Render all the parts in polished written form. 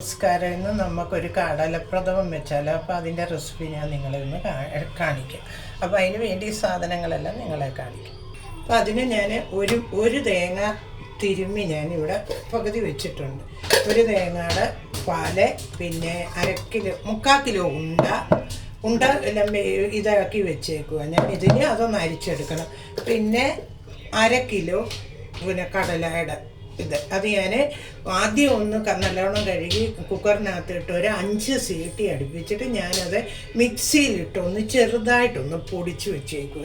നമസ്കാരം. ഇന്ന് നമുക്കൊരു കടലപ്രഥമൻ വെച്ചാലോ. അപ്പോൾ അതിൻ്റെ റെസിപ്പി ഞാൻ നിങ്ങളെ ഒന്ന് കാണിക്കാം. അപ്പോൾ അതിന് വേണ്ടി ഈ സാധനങ്ങളെല്ലാം നിങ്ങളെ കാണിക്കാം. അപ്പോൾ അതിന് ഞാൻ ഒരു തേങ്ങ തിരുമ്മി ഞാനിവിടെ പകുതി വെച്ചിട്ടുണ്ട്. ഒരു തേങ്ങയുടെ പാല്, പിന്നെ 3/4 കിലോ ഉണ്ട എല്ലാം ഇതാക്കി വെച്ചേക്കുക. ഞാൻ ഇതിന് അതൊന്ന് അരിച്ചെടുക്കണം. പിന്നെ 1/2 കിലോ കടലയുടെ അത് ഞാൻ ആദ്യം ഒന്ന് നല്ലോണം കഴുകി കുക്കറിനകത്തിട്ട് ഒരു 5 സീറ്റി അടുപ്പിച്ചിട്ട് ഞാനത് മിക്സിയിലിട്ട് ഒന്ന് ചെറുതായിട്ടൊന്ന് പൊടിച്ച് വെച്ചേക്കുക.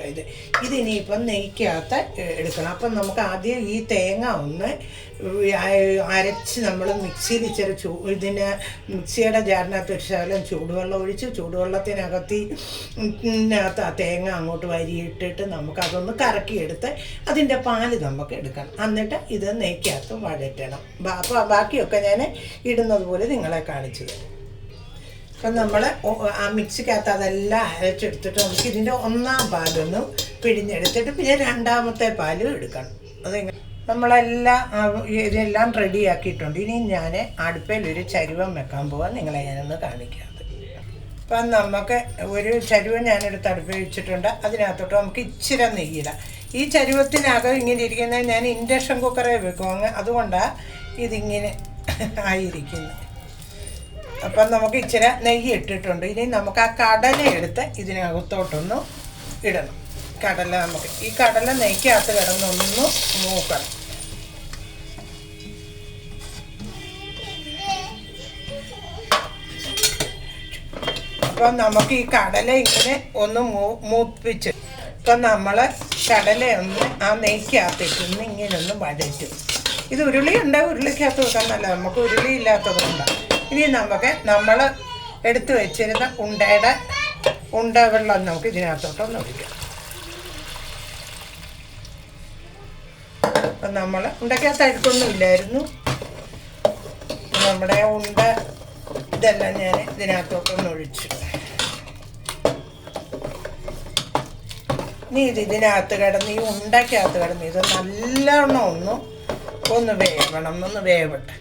ഇതിനിയിപ്പം നെയ്ക്കകത്ത് എടുക്കണം. അപ്പം നമുക്ക് ആദ്യം ഈ തേങ്ങ ഒന്ന് അരച്ച് നമ്മൾ മിക്സിയിൽ ഇച്ചിരി ഇതിന് മിക്സിയുടെ ജാറിനകത്ത് ഒരു ശകലം ചൂടുവെള്ളം ഒഴിച്ച് ചൂടുവെള്ളത്തിനകത്ത് ആ തേങ്ങ അങ്ങോട്ട് വരിയിട്ടിട്ട് നമുക്കതൊന്ന് കറക്കിയെടുത്ത് അതിൻ്റെ പാല് നമുക്ക് എടുക്കണം. എന്നിട്ട് ഇത് നെയ്ക്കകത്ത് വഴറ്റണം. അപ്പോൾ ബാക്കിയൊക്കെ ഞാൻ ഇടുന്നത് പോലെ നിങ്ങളെ കാണിച്ചു തരും. അപ്പം നമ്മൾ ആ മിക്സിക്കകത്ത് അതെല്ലാം അരച്ചെടുത്തിട്ട് നമുക്ക് ഇതിൻ്റെ 1-ാം പാലൊന്ന് പിഴിഞ്ഞെടുത്തിട്ട് പിന്നെ 2-ാമത്തെ പാലും എടുക്കണം. അതെങ്ങനെ നമ്മളെല്ലാം ഇതെല്ലാം റെഡിയാക്കിയിട്ടുണ്ട്. ഇനി ഞാൻ അടുപ്പിലൊരു ചരുവം വെക്കാൻ പോകാൻ നിങ്ങളെ ഞാനൊന്ന് കാണിക്കാതെ. അപ്പം നമുക്ക് ഒരു ചരുവം ഞാനെടുത്ത് അടുപ്പിൽ വെച്ചിട്ടുണ്ട്. അതിനകത്തോട്ട് നമുക്ക് ഇച്ചിരി നെയ്യിടാം. ഈ ചരുവത്തിനകം ഇങ്ങനെ ഇരിക്കുന്നത് ഞാൻ ഇൻഡക്ഷൻ കുക്കറെ വെക്കും, അതുകൊണ്ടാണ് ഇതിങ്ങനെ ആയിരിക്കുന്നത്. അപ്പം നമുക്ക് ഇച്ചിരി നെയ്യ് ഇട്ടിട്ടുണ്ട്. ഇനി നമുക്ക് ആ കടല എടുത്ത് ഇതിനകത്തോട്ടൊന്ന് ഇടണം. നമുക്ക് ഈ കടല നെയ്ക്കകത്ത് കിടന്നൊന്ന് മൂക്കണം. അപ്പം നമുക്ക് ഈ കടല ഇങ്ങനെ ഒന്ന് മൂപ്പിച്ച് ഇപ്പം നമ്മൾ കടലയൊന്ന് ആ നെയ്ക്കകത്തിട്ടൊന്ന് ഇങ്ങനെ ഒന്ന് വഴറ്റും. ഇത് ഉരുളിയുണ്ട്, ഉരുളിക്കകത്ത് വെക്കാൻ നല്ല, നമുക്ക് ഉരുളി ഇല്ലാത്തതുകൊണ്ടാണ്. ഇനി നമ്മൾ എടുത്തു വെച്ചിരുന്ന ഉണ്ട വെള്ളം നമുക്ക് ഇതിനകത്തോട്ടൊന്ന് ഒഴിക്കാം. അപ്പം നമ്മൾ ഉണ്ടക്കകത്ത് അഴുക്കൊന്നും ഇല്ലായിരുന്നു. നമ്മുടെ ഇതെല്ലാം ഞാൻ ഇതിനകത്തോട്ടൊന്ന് ഒഴിച്ചു. ഇനി ഇതിനകത്ത് കിടന്ന് ഈ ഉണ്ടക്കകത്ത് കിടന്ന് ഇത് നല്ലോണം ഒന്ന് വേവട്ടെ.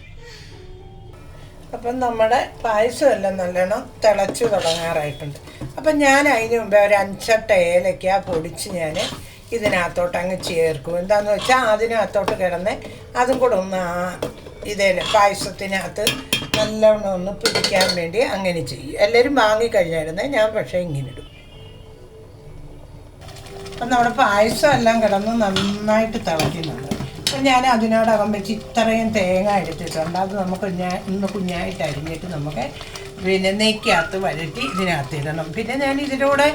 അപ്പം നമ്മുടെ പായസം എല്ലാം നല്ലോണം തിളച്ച് തുടങ്ങാറായിട്ടുണ്ട്. അപ്പം ഞാൻ അതിന് മുമ്പേ ഒരു 5 ഏലക്ക പൊടിച്ച് ഞാൻ ഇതിനകത്തോട്ട് അങ്ങ് ചേർക്കും. എന്താണെന്ന് വെച്ചാൽ അതിനകത്തോട്ട് കിടന്ന് അതും കൂടെ ഒന്ന് പായസത്തിനകത്ത് നല്ലോണം ഒന്ന് പിടിക്കാൻ വേണ്ടി അങ്ങനെ ചെയ്യും. എല്ലാവരും വാങ്ങിക്കഴിഞ്ഞായിരുന്നേ, ഞാൻ പക്ഷേ ഇങ്ങനെ ഇടും. അപ്പം നമ്മുടെ പായസം എല്ലാം കിടന്ന് നന്നായിട്ട് തിളയ്ക്കുന്നുണ്ട്. അപ്പം ഞാൻ അതിനോടകം വെച്ച് ഇത്രയും തേങ്ങ എടുത്തിട്ടുണ്ട്. അത് നമുക്ക് കുഞ്ഞായിട്ട് അരിഞ്ഞിട്ട് നമുക്ക് പിന്നെ നെയ്ക്കകത്ത് വഴറ്റി ഇതിനകത്ത് ഇടണം. പിന്നെ ഞാൻ ഇതിലൂടെ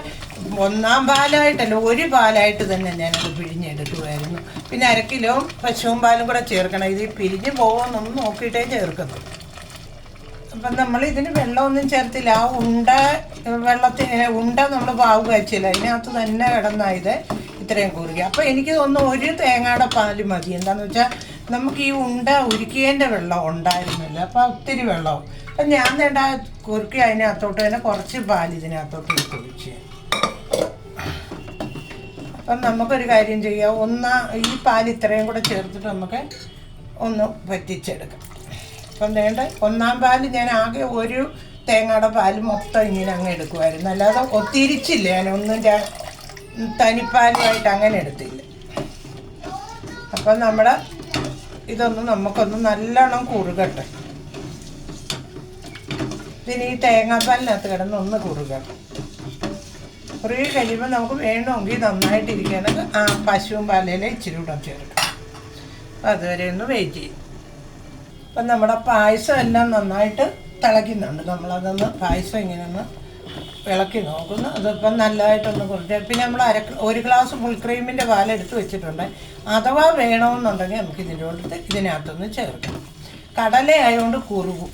1-ാം പാലായിട്ടല്ല, ഒരു പാലായിട്ട് തന്നെ ഞാനത് പിഴിഞ്ഞെടുക്കുമായിരുന്നു. പിന്നെ 1/2 കിലോ പശുവും പാലും കൂടെ ചേർക്കണം. ഇത് പിരിഞ്ഞ് പോകുമെന്നൊന്നും നോക്കിയിട്ടേ ചേർക്കുന്നു. അപ്പം നമ്മൾ ഇതിന് വെള്ളമൊന്നും ചേർത്തില്ല. ആ ഉണ്ട നമ്മൾ പാവ് കാച്ചില്ല, അതിനകത്ത് തന്നെ കിടന്നായത് ഇത്രയും കുറുകി. അപ്പോൾ എനിക്ക് തോന്നുന്നു ഒരു തേങ്ങയുടെ പാല് മതി. എന്താണെന്ന് വെച്ചാൽ നമുക്ക് ഈ ഉണ്ട ഉരുക്കിയതിൻ്റെ വെള്ളം ഉണ്ടായിരുന്നില്ല, അപ്പോൾ ഒത്തിരി വെള്ളവും. അപ്പം ഞാൻ വേണ്ട കുറുക്കി അതിനകത്തോട്ട് തന്നെ കുറച്ച് പാൽ ഇതിനകത്തോട്ട് ഒഴിച്ച്. അപ്പം നമുക്കൊരു കാര്യം ചെയ്യാം, ഈ പാൽ ഇത്രയും കൂടെ ചേർത്തിട്ട് നമുക്ക് ഒന്ന് വറ്റിച്ചെടുക്കാം. അപ്പം വേണ്ട 1-ാം പാല് ഞാൻ ആകെ ഒരു തേങ്ങയുടെ പാല് മൊത്തം ഇങ്ങനെ അങ്ങ് എടുക്കുമായിരുന്നു. അല്ലാതെ ഒത്തിരിച്ചില്ല, ഞാനൊന്നും തനിപ്പാലുമായിട്ട് അങ്ങനെ എടുത്തില്ല. അപ്പം നമുക്കൊന്ന് നല്ലോണം കുറുകട്ടെ. ഇതിന് ഈ തേങ്ങാപ്പാലിനകത്ത് കിടന്നൊന്ന് കുറുകണം. കുറുകി കഴിയുമ്പോൾ നമുക്ക് വേണമെങ്കിൽ നന്നായിട്ടിരിക്കുകയാണെങ്കിൽ ആ പശുവും പാലിൽ ഇച്ചിരി കൂടെ ചേർക്കാം. അപ്പം അതുവരെ ഒന്ന് വെയിറ്റ് ചെയ്യും. അപ്പം നമ്മുടെ പായസം എല്ലാം നന്നായിട്ട് തിളയ്ക്കുന്നുണ്ട്. നമ്മളതൊന്ന് പായസം ഇങ്ങനെ ഒന്ന് ഇളക്കി നോക്കുന്നു. അതിപ്പം നല്ലതായിട്ടൊന്ന് കുറിച്ച് പിന്നെ നമ്മൾ 1 ഗ്ലാസ് ഫുൾ ക്രീമിൻ്റെ പാലെടുത്ത് വെച്ചിട്ടുണ്ട്. അഥവാ വേണമെന്നുണ്ടെങ്കിൽ നമുക്ക് ഇതിനകത്തൊന്ന് ചേർക്കാം. കടല ആയതുകൊണ്ട് കുറുകും.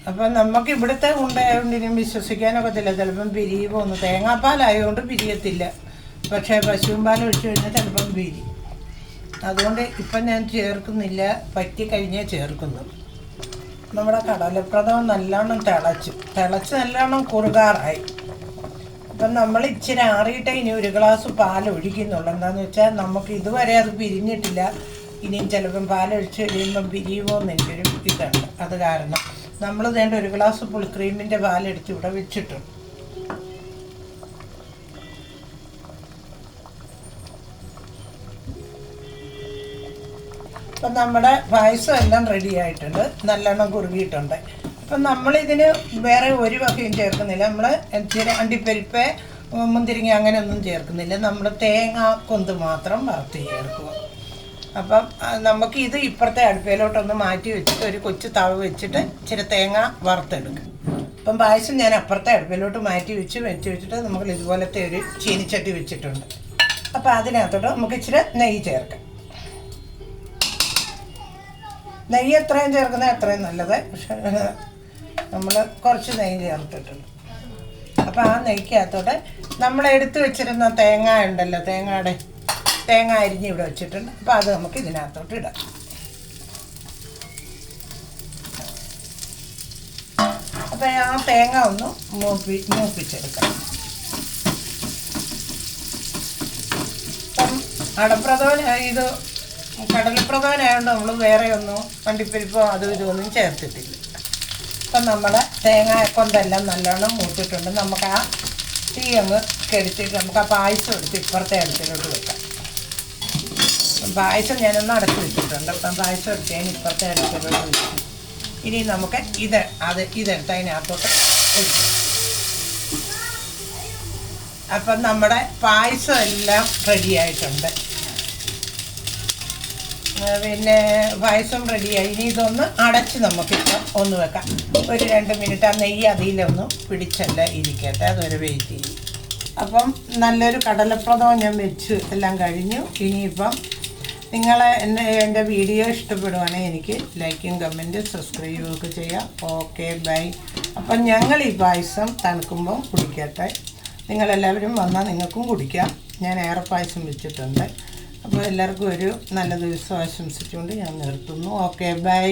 അപ്പം നമുക്ക് ഇവിടുത്തെ ഉണ്ടായതുകൊണ്ട് ഇനിയും വിശ്വസിക്കാനൊക്കത്തില്ല, ചിലപ്പം പിരിയുമോന്ന്. തേങ്ങാപ്പാലായതുകൊണ്ട് പിരിയത്തില്ല, പക്ഷേ പശുവും പാൽ ഒഴിച്ച് കഴിഞ്ഞാൽ ചിലപ്പം പിരിയും. അതുകൊണ്ട് ഇപ്പം ഞാൻ ചേർക്കുന്നില്ല, പറ്റിക്കഴിഞ്ഞേ ചേർക്കുന്നത്. നമ്മുടെ കടലപ്രഥമൻ നല്ലോണം തിളച്ച് നല്ലോണം കുറുകാറായി. അപ്പം നമ്മൾ ഇച്ചിരി ആറിയിട്ടേ ഇനി 1 ഗ്ലാസ് പാൽ ഒഴിക്കുന്നുള്ളൂ. എന്താണെന്ന് വെച്ചാൽ നമുക്ക് ഇതുവരെ അത് പിരിഞ്ഞിട്ടില്ല. ഇനിയും ചിലപ്പം പാലൊഴിച്ച് കഴിയുമ്പം പിരിയുമോ എന്ന് എനിക്കൊരു ഇതുണ്ട്. അത് കാരണം നമ്മൾ വേണ്ട ഒരു ഗ്ലാസ് പുളിക്രീമിൻ്റെ പാലെടുത്ത് ഇവിടെ വെച്ചിട്ടുണ്ട്. അപ്പം നമ്മുടെ പായസം എല്ലാം റെഡി ആയിട്ടുണ്ട്, നല്ലോണം കുറുകിയിട്ടുണ്ട്. അപ്പം നമ്മളിതിന് വേറെ ഒരു വകയും ചേർക്കുന്നില്ല. നമ്മൾ ഇച്ചിരി അണ്ടിപ്പരിപ്പ് മുന്തിരിങ്ങ അങ്ങനെയൊന്നും ചേർക്കുന്നില്ല. നമ്മൾ തേങ്ങ കൊന്ത് മാത്രം വറുത്ത് ചേർക്കുക. അപ്പം നമുക്ക് ഇത് ഇപ്പുറത്തെ അടുപ്പയിലോട്ടൊന്ന് മാറ്റി വെച്ചിട്ട് ഒരു കൊച്ചു തവ വെച്ചിട്ട് ഇച്ചിരി തേങ്ങ വറുത്തെടുക്കും. അപ്പം പായസം ഞാൻ അപ്പുറത്തെ അടുപ്പയിലോട്ട് മാറ്റി വെച്ചിട്ട് നമുക്ക് ഇതുപോലത്തെ ഒരു ചീനിച്ചട്ടി വെച്ചിട്ടുണ്ട്. അപ്പം അതിനകത്തോട്ട് നമുക്ക് ഇച്ചിരി നെയ്യ് ചേർക്കാം. നെയ്യ് എത്രയും ചേർക്കുന്നത് അത്രയും നല്ലത്. പക്ഷേ നമ്മൾ കുറച്ച് നെയ്യ് ചേർത്തിട്ടുണ്ട്. അപ്പോൾ ആ നെയ്ക്കകത്തോടെ നമ്മൾ എടുത്ത് വെച്ചിരുന്ന തേങ്ങ ഉണ്ടല്ലോ, തേങ്ങ അരിഞ്ഞ് ഇവിടെ വെച്ചിട്ടുണ്ട്. അപ്പോൾ അത് നമുക്ക് ഇതിനകത്തോട്ട് ഇടാം. അപ്പോൾ ആ തേങ്ങ ഒന്ന് മൂപ്പിച്ചെടുക്കാം. അപ്പം ഇത് കടലപ്രഥമനായതുകൊണ്ട് നമ്മൾ വേറെ ഒന്നും അണ്ടിപ്പരിപ്പോ അതും ഇതൊന്നും ചേർത്തിട്ടില്ല. അപ്പം നമ്മളെ തേങ്ങ കൊണ്ടെല്ലാം നല്ലോണം മൂത്തിട്ടുണ്ട്. നമുക്ക് ആ തീ അങ്ങ് കെടുത്തിട്ട് നമുക്ക് ആ പായസം എടുത്ത് ഇപ്പുറത്തെ അടുപ്പിലോട്ട് വെക്കാം. പായസം ഞാനൊന്ന് അടച്ചു വെച്ചിട്ടുണ്ട്. അപ്പം പായസം എടുത്ത് ഞാൻ ഇപ്പുറത്തെ അടുപ്പിലോട്ട് വെച്ചു. ഇനി നമുക്ക് ഇതെടുത്ത് അതിനകത്തോട്ട് ഒഴിക്കും. അപ്പം നമ്മുടെ പായസം എല്ലാം റെഡിയായിട്ടുണ്ട്. പിന്നെ പായസം റെഡിയായി. ഇനി ഇതൊന്ന് അടച്ച് നമുക്കിപ്പം ഒന്ന് വെക്കാം. ഒരു 2 മിനിറ്റ് ആ നെയ്യ് അതിലൊന്ന് പിടിച്ചല്ല ഇരിക്കട്ടെ, അതൊരു വെയിറ്റ് ചെയ്യും. അപ്പം നല്ലൊരു കടലപ്രഥമൻ ഞാൻ വെച്ച് എല്ലാം കഴിഞ്ഞു. ഇനിയിപ്പം എൻ്റെ വീഡിയോ ഇഷ്ടപ്പെടുവാണെങ്കിൽ എനിക്ക് ലൈക്കും കമൻറ്റും സബ്സ്ക്രൈബും ഒക്കെ ചെയ്യാം. Okay, bye. അപ്പം ഞങ്ങൾ ഈ പായസം തണുക്കുമ്പം കുടിക്കട്ടെ. നിങ്ങളെല്ലാവരും വന്നാൽ നിങ്ങൾക്കും കുടിക്കാം. ഞാൻ ഏറെ പായസം വെച്ചിട്ടുണ്ട്. അപ്പോൾ എല്ലാവർക്കും ഒരു നല്ല ദിവസം ആശംസിച്ചുകൊണ്ട് ഞാൻ നിർത്തുന്നു. Okay, by.